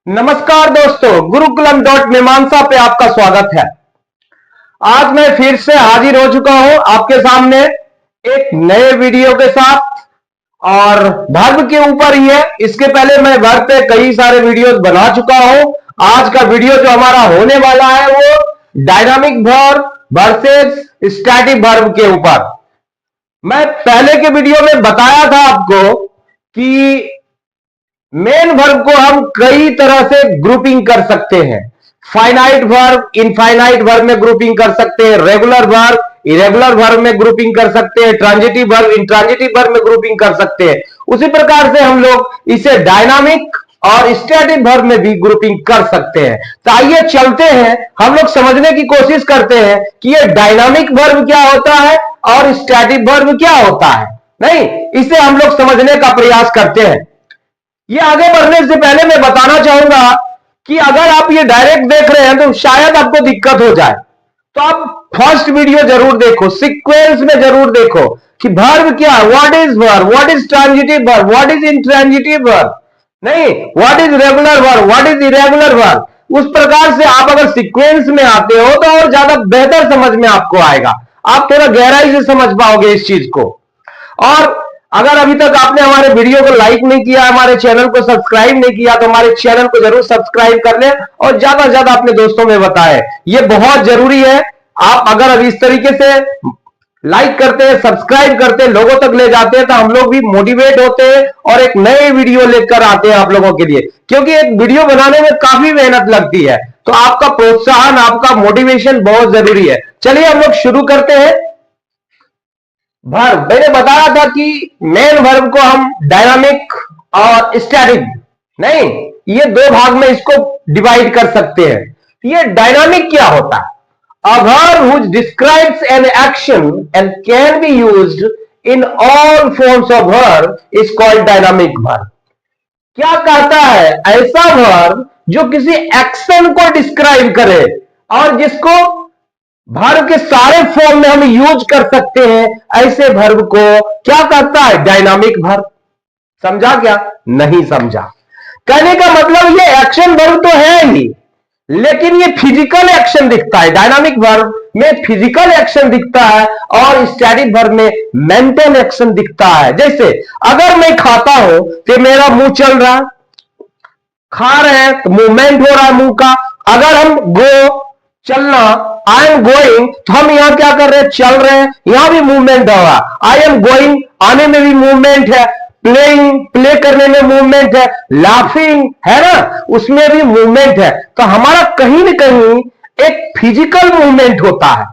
नमस्कार दोस्तों, गुरुकुलम.मीमांसा पे आपका स्वागत है। आज मैं फिर से हाजिर हो चुका हूं आपके सामने एक नए वीडियो के साथ और वर्ब के ऊपर ही है। इसके पहले मैं वर्ब पे कई सारे वीडियोस बना चुका हूं। आज का वीडियो जो हमारा होने वाला है वो dynamic verb versus static verb के ऊपर। मैं पहले के वीडियो में बताया था आपको कि मेन वर्ब को हम कई तरह से ग्रुपिंग कर सकते हैं। फाइनाइट वर्ब इनफाइनाइट वर्ब में ग्रुपिंग कर सकते हैं, रेगुलर वर्ब इरेगुलर वर्ब में ग्रुपिंग कर सकते हैं, ट्रांजिटिव वर्ब इंट्रांजिटिव वर्ब में ग्रुपिंग कर सकते हैं। उसी प्रकार से हम लोग इसे डायनामिक और स्टैटिक वर्ब में भी ग्रुपिंग कर सकते हैं। तो आइए चलते हैं, हम लोग समझने की कोशिश करते हैं कि ये डायनामिक वर्ब क्या होता है और स्टैटिक वर्ब क्या होता है। नहीं, इसे हम लोग समझने का प्रयास करते हैं। ये आगे बढ़ने से पहले मैं बताना चाहूंगा कि अगर आप ये डायरेक्ट देख रहे हैं तो शायद आपको दिक्कत हो जाए, तो आप फर्स्ट वीडियो जरूर देखो, सीक्वेंस में जरूर देखो कि वर्ब क्या है, what is verb, what is transitive verb, what is intransitive verb, नहीं what is regular verb, what is irregular verb. उस प्रकार से आप अगर सीक्वेंस में आते हो तो और ज्यादा बेहतर समझ में आपको आएगा, आप थोड़ा गहराई से समझ पाओगे इस चीज को। और अगर अभी तक आपने हमारे वीडियो को लाइक नहीं किया, हमारे चैनल को सब्सक्राइब नहीं किया, तो हमारे चैनल को जरूर सब्सक्राइब कर लें और ज्यादा से ज्यादा अपने दोस्तों में बताएं, ये बहुत जरूरी है। आप अगर अभी इस तरीके से लाइक करते हैं, सब्सक्राइब करते हैं, लोगों तक ले जाते हैं, तो हम लोग भी मोटिवेट होते हैं और एक नए वीडियो लेकर आते हैं आप लोगों के लिए। क्योंकि एक वीडियो बनाने में काफी मेहनत लगती है, तो आपका प्रोत्साहन, आपका मोटिवेशन बहुत जरूरी है। चलिए हम लोग शुरू करते हैं। वर्ब मैंने बताया था कि मेन वर्ब को हम डायनामिक और स्टैटिक, नहीं ये दो भाग में इसको डिवाइड कर सकते हैं। ये डायनामिक क्या होता है? A verb which describes an action and can be used in all forms of verb is called dynamic verb. क्या कहता है? ऐसा वर्ब जो किसी एक्शन को डिस्क्राइब करे और जिसको वर्ब के सारे फॉर्म में हम यूज कर सकते हैं, ऐसे वर्ब को क्या कहता है? Dynamic verb. समझा क्या? नहीं समझा। कहने का मतलब ये एक्शन वर्ब तो है ही, लेकिन ये फिजिकल एक्शन दिखता है। डायनामिक वर्ब में फिजिकल एक्शन दिखता है और स्टैटिक वर्ब में मेंटल एक्शन दिखता है। जैसे अगर मैं खाता हूं तो मेरा मुंह चल रहा है, खा रहे हैं तो मूवमेंट हो रहा है मुंह का। अगर हम गो चलना, आई एम गोइंग, तो हम यहां क्या कर रहे हैं? चल रहे हैं, यहां भी मूवमेंट होगा। आई एम गोइंग आने में भी मूवमेंट है, प्लेइंग प्ले करने में मूवमेंट है, लाफिंग है ना, उसमें भी मूवमेंट है। तो हमारा कहीं ना कहीं एक फिजिकल मूवमेंट होता है,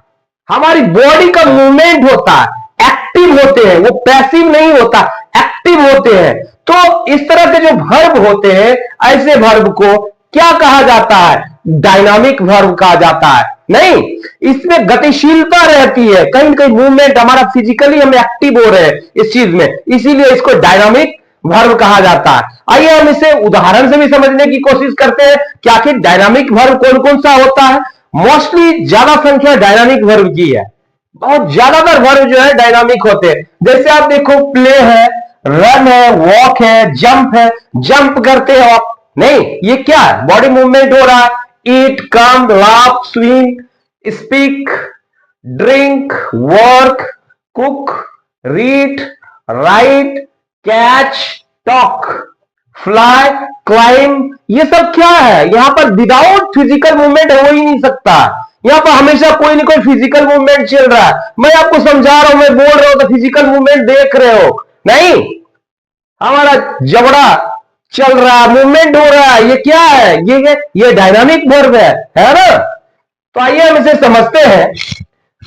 हमारी बॉडी का मूवमेंट होता है, एक्टिव होते हैं, वो पैसिव नहीं होता, एक्टिव होते हैं। तो इस तरह के जो वर्ब होते हैं, ऐसे वर्ब को क्या कहा जाता है? डायनामिक वर्ब कहा जाता है। नहीं, इसमें गतिशीलता रहती है, कहीं कहीं मूवमेंट, हमारा फिजिकली हम एक्टिव हो रहे हैं इस चीज में, इसीलिए इसको डायनामिक वर्ब कहा जाता है। आइए हम इसे उदाहरण से भी समझने की कोशिश करते हैं कि आखिर डायनामिक वर्ब कौन कौन सा होता है। मोस्टली ज्यादा संख्या डायनामिक वर्ब की है, बहुत ज्यादातर वर्ब जो है डायनामिक होते हैं। जैसे आप देखो, प्ले है, रन है, वॉक है, जंप है, जंप करते हो आप, नहीं ये क्या है? बॉडी मूवमेंट हो रहा है। Eat, come, laugh, swim, speak, drink, work, cook, read, write, catch, talk, fly, climb, ये सब क्या है? यहां पर विदाउट फिजिकल मूवमेंट हो ही नहीं सकता। यहां पर हमेशा कोई ना कोई फिजिकल मूवमेंट चल रहा है। मैं आपको समझा रहा हूं, मैं बोल रहा हूं तो फिजिकल मूवमेंट देख रहे हो, नहीं हमारा जबड़ा चल रहा है, मूवमेंट हो रहा है, ये क्या है? ये डायनामिक वर्ब है ना। तो आइए हम इसे समझते हैं।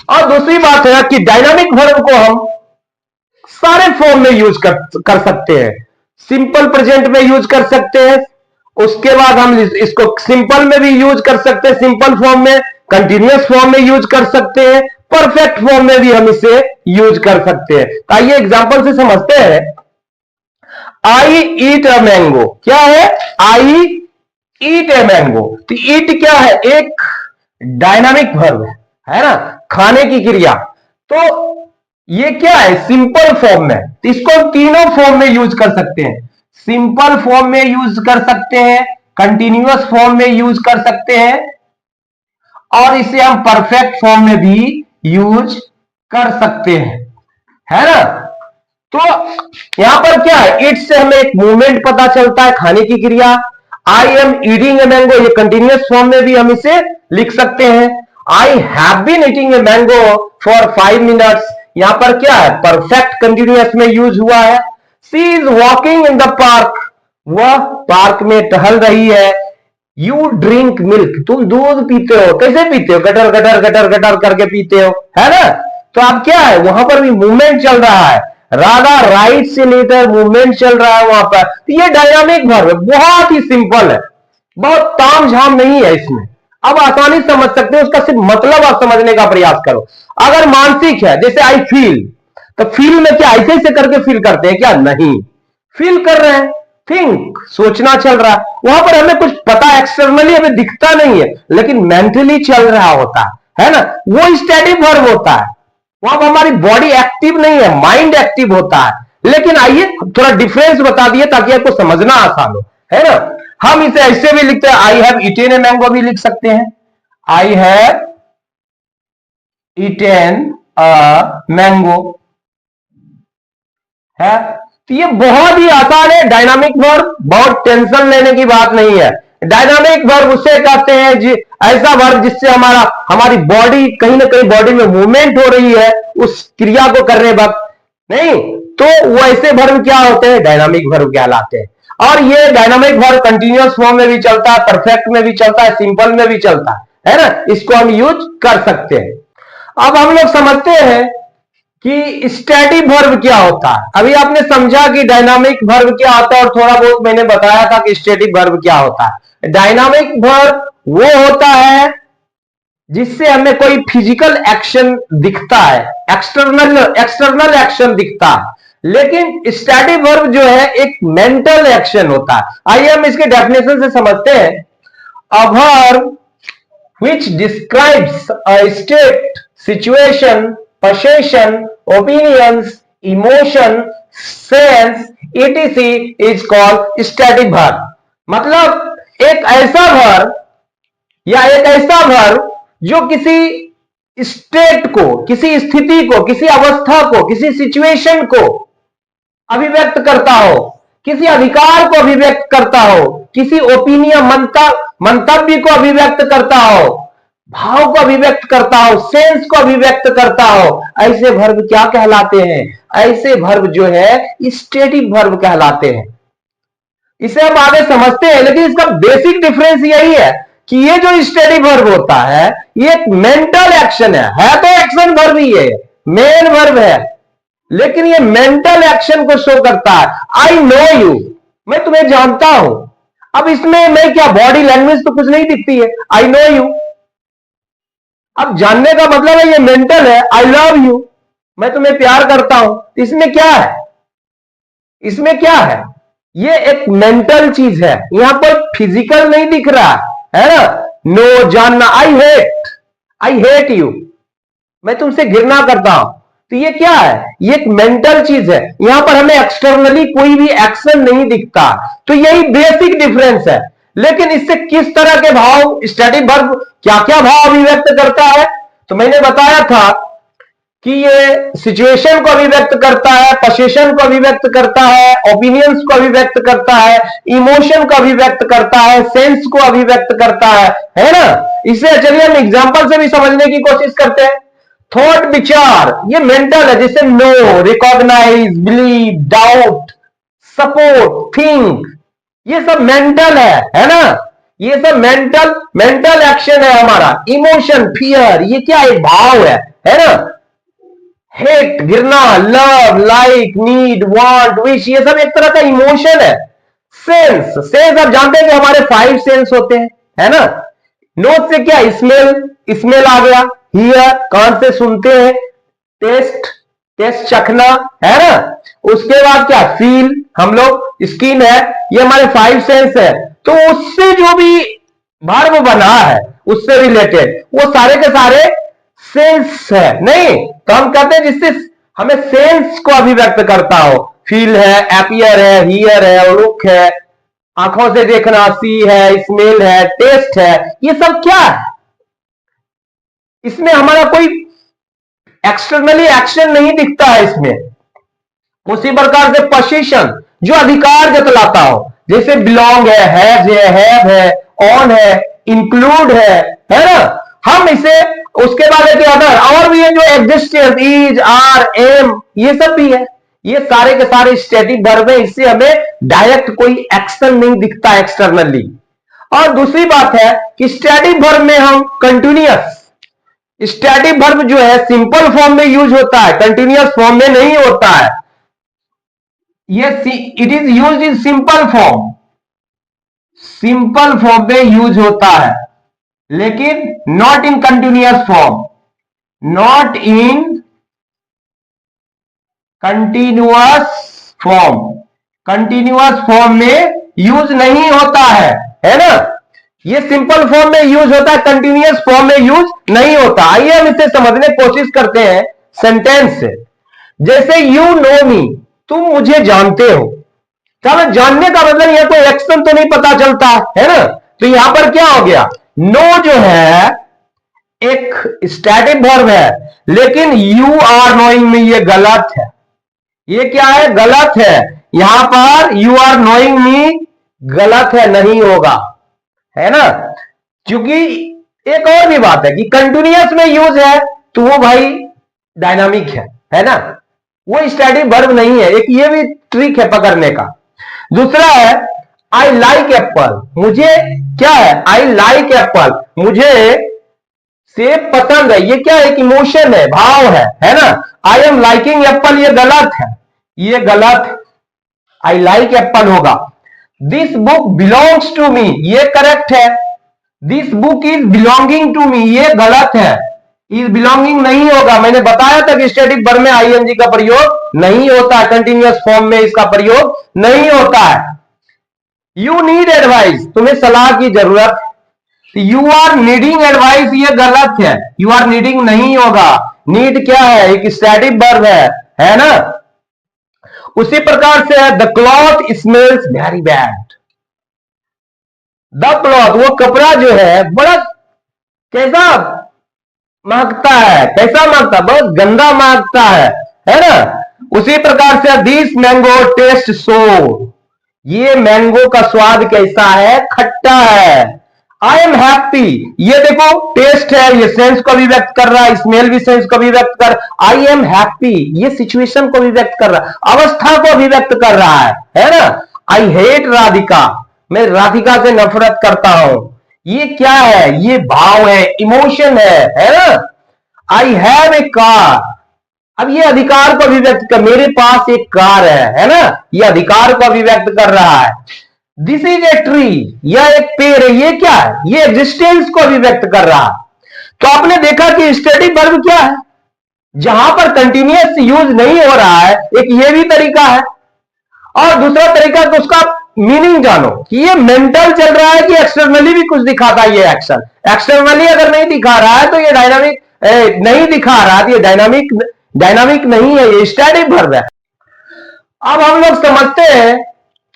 और दूसरी बात है कि डायनामिक वर्ब को हम सारे फॉर्म में यूज कर सकते हैं। सिंपल प्रेजेंट में यूज कर सकते हैं, उसके बाद हम इसको सिंपल में भी यूज कर सकते हैं, सिंपल फॉर्म में, कंटिन्यूअस फॉर्म में यूज कर सकते हैं, परफेक्ट फॉर्म में भी हम इसे यूज कर सकते हैं। तो आइए एग्जांपल से समझते हैं। आई ईट अ मैंगो, क्या है? आई ईट ए मैंगो। तो ईट क्या है? एक डायनामिक वर्ब है ना, खाने की क्रिया। तो ये क्या है? सिंपल फॉर्म में। तो इसको तीनों फॉर्म में यूज कर सकते हैं, सिंपल फॉर्म में यूज कर सकते हैं, कंटिन्यूअस फॉर्म में यूज कर सकते हैं और इसे हम परफेक्ट फॉर्म में भी यूज कर सकते हैं, है ना। तो यहां पर क्या है, इट से हमें एक मूवमेंट पता चलता है, खाने की क्रिया। I am eating a mango, ये कंटिन्यूअस फॉर्म में भी हम इसे लिख सकते हैं। I have been eating a mango for 5 minutes, यहां पर क्या है, परफेक्ट कंटिन्यूअस में यूज हुआ है। She is walking in the park, वह पार्क में टहल रही है। यू ड्रिंक मिल्क, तुम दूध पीते हो, कैसे पीते हो, गटर गटर गटर गटर करके पीते हो, है ना। तो अब क्या है, वहां पर भी मूवमेंट चल रहा है, राधा राइट से लेकर मूवमेंट चल रहा है वहां पर। तो ये डायनामिक वर्ब बहुत ही सिंपल है, बहुत तामझाम नहीं है इसमें, अब आसानी समझ सकते हो। उसका सिर्फ मतलब आप समझने का प्रयास करो। अगर मानसिक है, जैसे आई फील, तो फील में क्या ऐसे ऐसे करके फील करते हैं क्या, नहीं, फील कर रहे हैं, थिंक, सोचना चल रहा है। वहां पर हमें कुछ पता एक्सटर्नली हमें दिखता नहीं है, लेकिन मेंटली चल रहा होता है ना, वो स्टैटिक वर्ब होता है। वहां पर हमारी बॉडी एक्टिव नहीं है, माइंड एक्टिव होता है। लेकिन आइए थोड़ा डिफरेंस बता दिए ताकि आपको समझना आसान हो, है ना। हम इसे ऐसे भी लिखते हैं, I have eaten a mango भी लिख सकते हैं, I have eaten a mango, है। तो ये बहुत ही आसान है डायनामिक वर्ब, बहुत टेंशन लेने की बात नहीं है। डायनामिक वर्ब उसे कहते हैं ऐसा वर्ब जिससे हमारी बॉडी कहीं ना कहीं बॉडी में मूवमेंट हो रही है उस क्रिया को करने वक्त, नहीं तो वो ऐसे वर्ब क्या होते हैं, डायनामिक वर्ब कहलाते हैं। और ये डायनामिक वर्ब कंटिन्यूअस फॉर्म में भी चलता है, परफेक्ट में भी चलता है, सिंपल में भी चलता है ना, इसको हम यूज कर सकते हैं। अब हम लोग समझते हैं कि स्टैटिक वर्ब क्या होता है। अभी आपने समझा कि डायनामिक वर्ब क्या होता है और थोड़ा बहुत मैंने बताया था कि स्टैटिक वर्ब क्या होता है। डायनामिक वर्ब वो होता है जिससे हमें कोई फिजिकल एक्शन दिखता है, एक्सटर्नल एक्शन दिखता है, लेकिन स्टैटिक वर्ब जो है एक मेंटल एक्शन होता है। आइए हम इसके डेफिनेशन से समझते हैं। A verb which describes a state, situation, possession, opinions, emotion, sense, etc. is called static verb। मतलब एक ऐसा वर्ब या एक ऐसा वर्ब जो किसी स्टेट को, किसी स्थिति को, किसी अवस्था को, किसी सिचुएशन को अभिव्यक्त करता हो, किसी अधिकार को अभिव्यक्त करता हो, किसी ओपिनियन मंतव्य को अभिव्यक्त करता हो, भाव को अभिव्यक्त करता हो, सेंस को अभिव्यक्त करता हो, ऐसे वर्ब क्या कहलाते हैं, ऐसे वर्ब जो है स्टैटिक वर्ब कहलाते हैं। इसे हम आगे समझते हैं, लेकिन इसका बेसिक डिफरेंस यही है कि ये जो स्टैटिक वर्ब होता है ये एक मेंटल एक्शन है तो एक्शन वर्ब ही है, मेन वर्ब है, लेकिन ये मेंटल एक्शन को शो करता है। आई नो यू, मैं तुम्हें जानता हूं। अब इसमें मैं क्या, बॉडी लैंग्वेज तो कुछ नहीं दिखती है, आई नो यू। अब जानने का मतलब है ये मेंटल है, आई लव यू, मैं तुम्हें प्यार करता हूं। इसमें क्या है, इसमें क्या है, ये एक मेंटल चीज है, यहां पर फिजिकल नहीं दिख रहा है ना। नो, जानना, आई हेट यू, मैं तुमसे घृणा करता हूं। तो ये क्या है, ये एक मेंटल चीज है, यहां पर हमें एक्सटर्नली कोई भी एक्शन नहीं दिखता। तो यही बेसिक डिफरेंस है। लेकिन इससे किस तरह के भाव, स्टैटिक वर्ब क्या क्या भाव अभिव्यक्त करता है, तो मैंने बताया था कि ये सिचुएशन को अभिव्यक्त करता है, पोजीशन को अभिव्यक्त करता है, ओपिनियंस को अभिव्यक्त करता है, इमोशन को अभिव्यक्त करता है, सेंस को अभिव्यक्त करता है ना। इसे चलिए हम एग्जांपल से भी समझने की कोशिश करते हैं। थॉट, विचार, ये मेंटल है, जैसे know, recognise, believe, doubt, support, think, ये सब मेंटल है ना। ये सब मेंटल एक्शन है हमारा। इमोशन, फियर, ये क्या है, भाव है ना। हेट, गिरना, love, like, need, want, wish, ये सब एक तरह का इमोशन है। सेंस आप जानते हैं कि हमारे 5 सेंस होते हैं, है ना। नोट से क्या, स्मेल आ गया, हियर, कान से सुनते हैं, टेस्ट चखना, है ना। उसके बाद क्या, फील, हम लोग, स्किन है, ये हमारे 5 सेंस है। तो उससे जो भी वर्ब बना है उससे रिलेटेड वो सारे के सारे सेंस है, नहीं तो हम कहते हैं जिससे हमें सेंस को अभिव्यक्त करता हो। फील है, एपियर है, हियर है, लुक है, आंखों से देखना, सी है, स्मेल है, टेस्ट है, ये सब क्या है? इसमें हमारा कोई एक्सटर्नली एक्शन नहीं दिखता है इसमें। उसी प्रकार से पोजीशन, जो अधिकार जतलाता हो, जैसे बिलोंग है, हैव है, ऑन है, इंक्लूड है ना? हम इसे, उसके बाद है कि अदर, और भी है जो एग्जिस्टेंस, इज, आर, एम, ये सब भी है। ये सारे के सारे स्टैटिक वर्ब है, इससे हमें डायरेक्ट कोई एक्शन नहीं दिखता एक्सटर्नली। और दूसरी बात है कि स्टैटिक वर्ब में हम कंटिन्यूअस, स्टैटिक वर्ब जो है सिंपल फॉर्म में यूज होता है, कंटिन्यूअस फॉर्म में नहीं होता है। ये it is use in simple form, simple form में यूज होता है, लेकिन not in continuous form, not in continuous form, continuous form में यूज नहीं होता है ना? ये सिंपल फॉर्म में यूज होता है, कंटिन्यूअस फॉर्म में यूज नहीं होता। आइए हम इसे समझने की कोशिश करते हैं सेंटेंस से। जैसे यू नो मी, तुम मुझे जानते हो। चलो, जानने का मतलब यह कोई एक्शन तो नहीं पता चलता है ना? तो यहां पर क्या हो गया, नो जो है एक स्टैटिक वर्ब है, लेकिन यू आर नोइंग मी ये गलत है। ये क्या है? गलत है। यहां पर यू आर नोइंग मी गलत है, नहीं होगा, है ना? क्योंकि एक और भी बात है कि कंटिन्यूअस में यूज है तो वो भाई डायनामिक है ना? वो स्टैटिक वर्ब नहीं है। एक ये भी ट्रिक है पकड़ने का। दूसरा है आई लाइक एप्पल, मुझे क्या है? आई लाइक एप्पल, मुझे सेब पसंद है। ये क्या है? एक इमोशन है, भाव है ना? आई एम लाइकिंग एप्पल, ये गलत है, ये गलत। आई लाइक एप्पल होगा। This book belongs to me, ये करेक्ट है। This book is belonging to me, ये गलत है, इज बिलोंगिंग नहीं होगा। मैंने बताया था कि स्टैटिक वर्ब में आईएनजी का प्रयोग नहीं होता है, कंटिन्यूअस फॉर्म में इसका प्रयोग नहीं होता है। यू नीड एडवाइस, तुम्हें सलाह की जरूरत। यू आर नीडिंग एडवाइस, ये गलत है, यू आर नीडिंग नहीं होगा। नीड क्या है? एक स्टैटिक वर्ब है ना? उसी प्रकार से the cloth smells very bad, the cloth, वो कपड़ा जो है बड़ा कैसा महकता है, कैसा महकता? बहुत गंदा महकता है ना? उसी प्रकार से दिस मैंगो टेस्ट सोर, ये मैंगो का स्वाद कैसा है? खट्टा है। आई एम हैप्पी, ये देखो टेस्ट है, ये सेंस को भी व्यक्त कर रहा है, स्मेल भी सेंस को भी व्यक्त कर। आई एम हैप्पी, ये सिचुएशन को भी व्यक्त कर रहा है, अवस्था को भी व्यक्त कर रहा है ना? आई हेट राधिका, मैं राधिका से नफरत करता हूं, ये क्या है? ये भाव है, इमोशन है ना? आई हैव ए कार, अब ये अधिकार को अभिव्यक्त कर, मेरे पास एक कार है ना? ये अधिकार को अभिव्यक्त कर रहा है। दिस इज ए ट्री, यह एक पेड़ है, ये क्या है? ये एग्जिस्टेंस को अभिव्यक्त कर रहा है। तो आपने देखा कि स्टैटिक वर्ब क्या है? जहां पर कंटिन्यूअस यूज नहीं हो रहा है, एक ये भी तरीका है। और दूसरा तरीका तो उसका मीनिंग जानो कि ये मेंटल चल रहा है कि एक्सटर्नली भी कुछ दिखाता है। ये एक्शन एक्सटर्नली अगर नहीं दिखा रहा है तो ये डायनामिक नहीं दिखा रहा है, ये डायनामिक नहीं है, ये स्टैटिक वर्ब है। अब हम लोग समझते हैं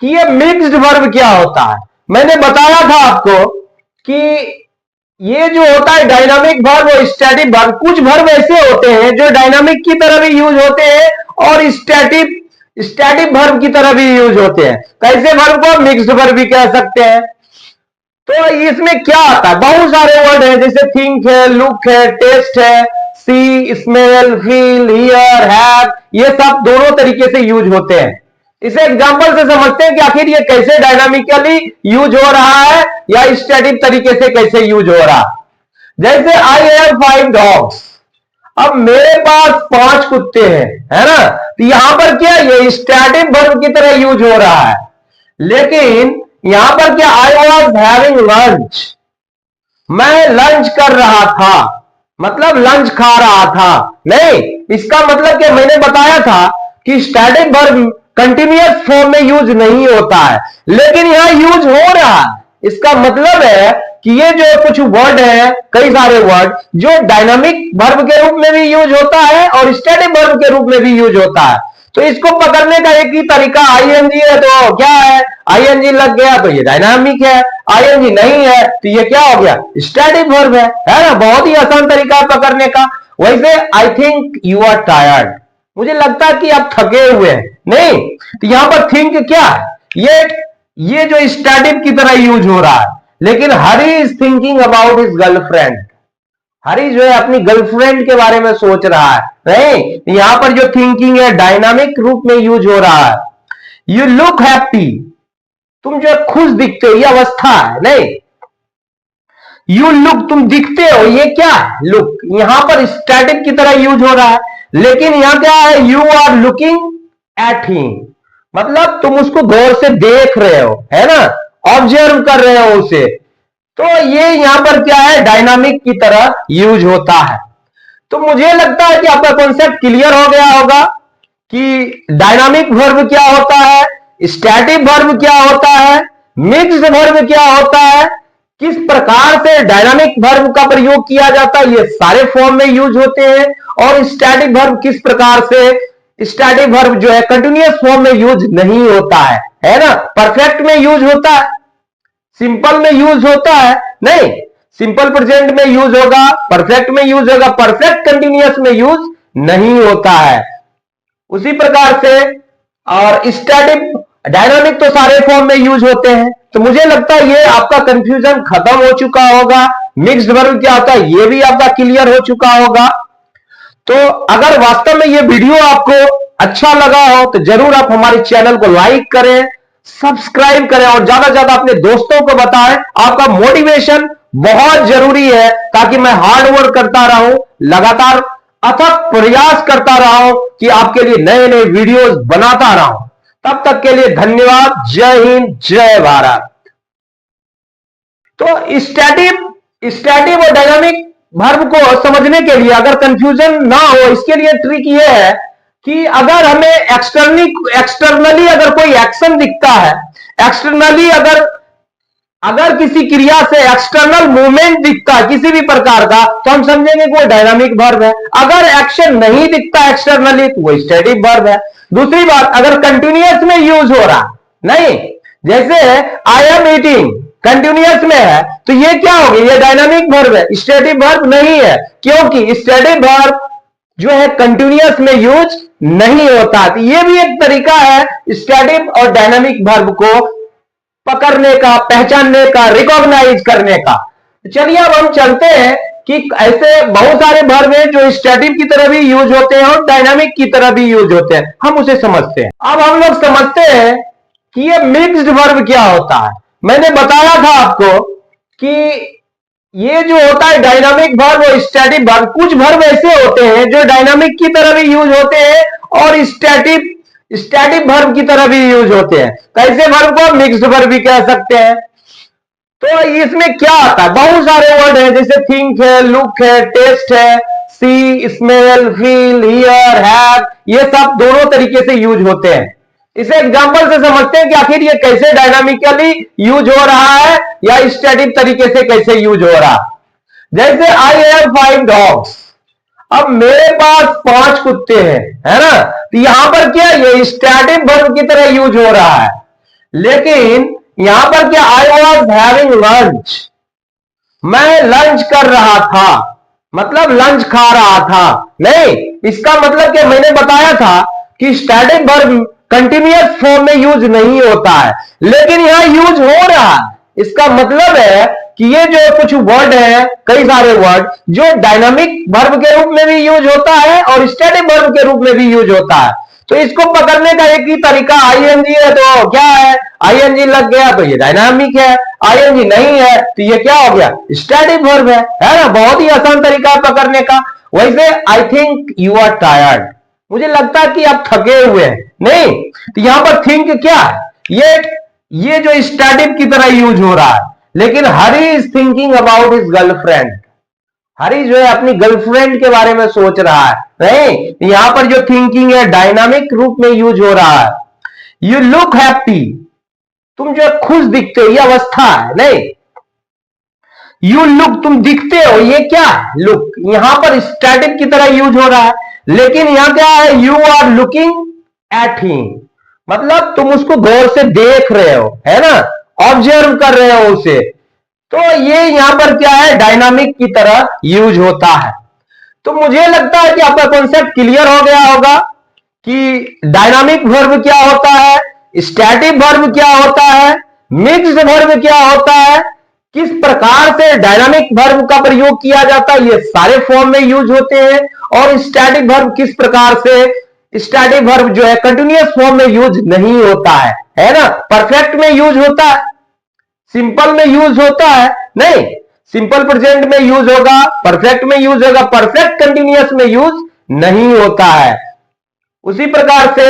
कि ये मिक्स्ड वर्ब क्या होता है। मैंने बताया था आपको कि ये जो होता है डायनामिक वर्ब और स्टैटिक वर्ब, कुछ वर्ब ऐसे होते हैं जो डायनामिक की तरह भी यूज होते हैं और स्टैटिक वर्ब की तरह भी यूज होते हैं। कैसे वर्ब को मिक्स्ड वर्ब भी कह सकते हैं। तो इसमें क्या आता है? बहुत सारे वर्ड है, जैसे थिंक है, लुक है, टेस्ट है, सी, स्मेल, फील, हियर, हैव, ये सब दोनों तरीके से यूज होते हैं। इसे एग्जांपल से समझते हैं कि आखिर ये कैसे डायनामिकली यूज हो रहा है या स्टैटिक तरीके से कैसे यूज हो रहा है। जैसे आई हैव 5 डॉग्स, अब मेरे पास 5 कुत्ते हैं, है ना? तो यहां पर क्या ये स्टैटिक वर्ब की तरह यूज हो रहा है, लेकिन यहां पर क्या? आई वॉज हैविंग लंच, मैं लंच कर रहा था, मतलब लंच खा रहा था नहीं। इसका मतलब कि मैंने बताया था कि स्टैटिक वर्ब कंटिन्यूअस फॉर्म में यूज नहीं होता है, लेकिन यहां यूज हो रहा है। इसका मतलब है कि ये जो कुछ वर्ड है, कई सारे वर्ड जो डायनामिक वर्ब के रूप में भी यूज होता है और स्टैटिक वर्ब के रूप में भी यूज होता है। तो इसको पकड़ने का एक ही तरीका आईएनजी है तो क्या है, आईएनजी लग गया तो ये डायनामिक है, आईएनजी नहीं है तो ये क्या हो गया, स्टैटिक वर्ब है ना। बहुत ही आसान तरीका है पकड़ने का। वैसे I think you are tired, मुझे लगता है कि आप थके हुए हैं। नहीं, तो यहां पर थिंक क्या है, ये जो स्टैटिक की तरह यूज हो रहा है, लेकिन Hari is thinking about his girlfriend. Hari जो है अपनी गर्लफ्रेंड के बारे में सोच रहा है। नहीं, यहां पर जो थिंकिंग है डायनामिक रूप में यूज हो रहा है। यू लुक हैप्पी, तुम जो खुश दिखते हो, ये अवस्था है। नहीं, यू लुक, तुम दिखते हो, ये क्या है, लुक। यहां पर स्टैटिक की तरह यूज हो रहा है, लेकिन यहां क्या है, you are looking at him, मतलब तुम उसको गौर से देख रहे हो, है ना, ऑब्जर्व कर रहे हो उसे। तो ये यहां पर क्या है, डायनामिक की तरह यूज होता है। तो मुझे लगता है कि आपका कॉन्सेप्ट क्लियर हो गया होगा कि डायनामिक वर्ब क्या होता है, स्टैटिक वर्ब क्या होता है, मिक्स्ड वर्ब क्या होता है, किस प्रकार से डायनामिक वर्ब का प्रयोग किया जाता है, ये सारे फॉर्म में यूज होते हैं। और स्टैटिक वर्ब किस प्रकार से, स्टैटिक वर्ब जो है कंटिन्यूअस फॉर्म में यूज नहीं होता है ना। परफेक्ट में यूज होता है, सिंपल में यूज होता है, नहीं, सिंपल प्रेजेंट में यूज होगा, परफेक्ट में यूज होगा, परफेक्ट कंटिन्यूअस में यूज नहीं होता है। उसी प्रकार से और स्टैटिक डायनामिक तो सारे फॉर्म में यूज होते हैं। तो मुझे लगता है ये आपका कंफ्यूजन खत्म हो चुका होगा। मिक्स्ड वर्ब क्या होता है ये भी आपका क्लियर हो चुका होगा। तो अगर वास्तव में ये वीडियो आपको अच्छा लगा हो तो जरूर आप हमारे चैनल को लाइक करें, सब्सक्राइब करें और ज्यादा से ज्यादा अपने दोस्तों को बताएं। आपका मोटिवेशन बहुत जरूरी है ताकि मैं हार्ड वर्क करता रहूं, लगातार अथक प्रयास करता रहूं कि आपके लिए नए नए वीडियोस बनाता रहूं। तब तक के लिए धन्यवाद। जय हिंद, जय भारत। तो स्टैटिक और डायनामिक वर्ब को समझने के लिए अगर कंफ्यूजन ना हो, इसके लिए ट्रिक ये है कि अगर हमें एक्सटर्नली अगर कोई एक्शन दिखता है, एक्सटर्नली अगर किसी क्रिया से एक्सटर्नल मूवमेंट दिखता है किसी भी प्रकार का, तो हम समझेंगे कि वो डायनामिक वर्ब है। अगर एक्शन नहीं दिखता एक्सटर्नली तो वो स्टैटिक वर्ब है। दूसरी बात, अगर कंटिन्यूअस में यूज हो रहा नहीं, जैसे आई एम ईटिंग कंटिन्यूअस में है तो ये क्या होगी, ये डायनामिक वर्ब है, स्टैटिक वर्ब नहीं है, क्योंकि स्टैटिक वर्ब जो है कंटिन्यूअस में यूज नहीं होता। तो ये भी एक तरीका है स्टैटिक और डायनामिक वर्ब को पकड़ने का, पहचानने का, रिकॉग्नाइज करने का। चलिए अब हम चलते हैं कि ऐसे बहुत सारे वर्ब हैं जो स्टैटिक की तरह भी यूज होते हैं और डायनामिक की तरह भी यूज होते हैं, हम उसे समझते हैं। अब हम लोग समझते हैं कि ये मिक्स्ड वर्ब क्या होता है। मैंने बताया था आपको कि ये जो होता है डायनामिक वर्ब और स्टैटिक वर्ब, कुछ वर्ब ऐसे होते हैं जो डायनामिक की तरह भी यूज होते हैं और स्टैटिक वर्ब की तरह भी यूज होते हैं। कैसे वर्ब को मिक्स्ड वर्ब भी कह सकते हैं। तो इसमें क्या आता है, बहुत सारे वर्ड हैं, जैसे थिंक है, लुक है, टेस्ट है, सी, स्मेल, फील, हियर, हैव, ये सब दोनों तरीके से यूज होते हैं। इसे एग्जांपल से समझते हैं कि आखिर ये कैसे डायनामिकली यूज हो रहा है या स्टैटिक तरीके से कैसे यूज हो रहा है। जैसे आई हैव 5 डॉग्स, अब मेरे पास 5 कुत्ते हैं, है ना। तो यहां पर क्या ये स्टैटिक वर्ब की तरह यूज हो रहा है, लेकिन यहां पर क्या, आई वॉज हैविंग लंच, मैं लंच कर रहा था, मतलब लंच खा रहा था। नहीं, इसका मतलब क्या, मैंने बताया था कि स्टैटिक वर्ब कंटिन्यूअस फॉर्म में यूज नहीं होता है, लेकिन यहां यूज हो रहा है। इसका मतलब है कि ये जो कुछ वर्ड है, कई सारे वर्ड जो डायनामिक वर्ब के रूप में भी यूज होता है और स्टैटिक वर्ब के रूप में भी यूज होता है। तो इसको पकड़ने का एक ही तरीका, आईएनजी है तो क्या है, आईएनजी लग गया तो ये डायनामिक है, आईएनजी नहीं है तो ये क्या हो गया, स्टैटिक वर्ब है ना। बहुत ही आसान तरीका है पकड़ने का। वैसे I think you are tired, मुझे लगता है कि आप थके हुए हैं। नहीं, तो यहां पर थिंक क्या है, ये जो स्टैटिक की तरह यूज हो रहा है, लेकिन Hari is thinking about his girlfriend, Hari जो है अपनी गर्लफ्रेंड के बारे में सोच रहा है। नहीं, यहां पर जो थिंकिंग है डायनामिक रूप में यूज हो रहा है। यू लुक हैप्पी, तुम जो खुश दिखते हो, ये अवस्था है। नहीं, यू लुक, तुम दिखते हो, ये क्या है, लुक। यहां पर स्टैटिक की तरह यूज हो रहा है, लेकिन यहां क्या है, यू आर लुकिंग एटीन, मतलब तुम उसको गौर से देख रहे हो, है ना, ऑब्जर्व कर रहे हो उसे। तो ये यहां पर क्या है, डायनामिक की तरह यूज होता है। तो मुझे लगता है कि आपका कॉन्सेप्ट क्लियर हो गया होगा कि डायनामिक वर्ब क्या होता है, स्टैटिक वर्ब क्या होता है, मिक्स्ड वर्ब क्या होता है, किस प्रकार से डायनामिक वर्ब का प्रयोग किया जाता है, ये सारे फॉर्म में यूज होते हैं। और स्टैटिक वर्ब किस प्रकार से, स्टैटिक वर्ब जो है कंटिन्यूअस फॉर्म में यूज नहीं होता है ना, परफेक्ट में यूज होता है, सिंपल में यूज होता है नहीं, सिंपल प्रेजेंट में यूज होगा, परफेक्ट में यूज होगा, परफेक्ट कंटिन्यूअस में यूज नहीं होता है। उसी प्रकार से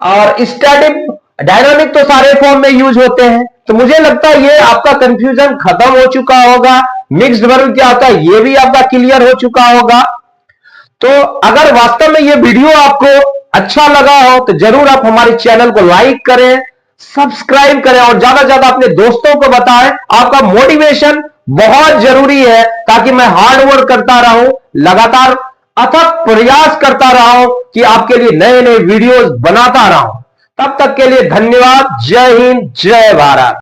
और स्टैटिक डायनामिक तो सारे फॉर्म में यूज होते हैं। तो मुझे लगता है ये आपका कंफ्यूजन खत्म हो चुका होगा। मिक्स्ड वर्ब क्या होता है ये भी आपका क्लियर हो चुका होगा। तो अगर वास्तव में ये वीडियो आपको अच्छा लगा हो तो जरूर आप हमारे चैनल को लाइक करें, सब्सक्राइब करें और ज्यादा से ज्यादा अपने दोस्तों को बताएं। आपका मोटिवेशन बहुत जरूरी है ताकि मैं हार्ड वर्क करता रहूं, लगातार अथक प्रयास करता रहूं कि आपके लिए नए नए वीडियोस बनाता रहूं। तब तक के लिए धन्यवाद। जय हिंद, जय भारत।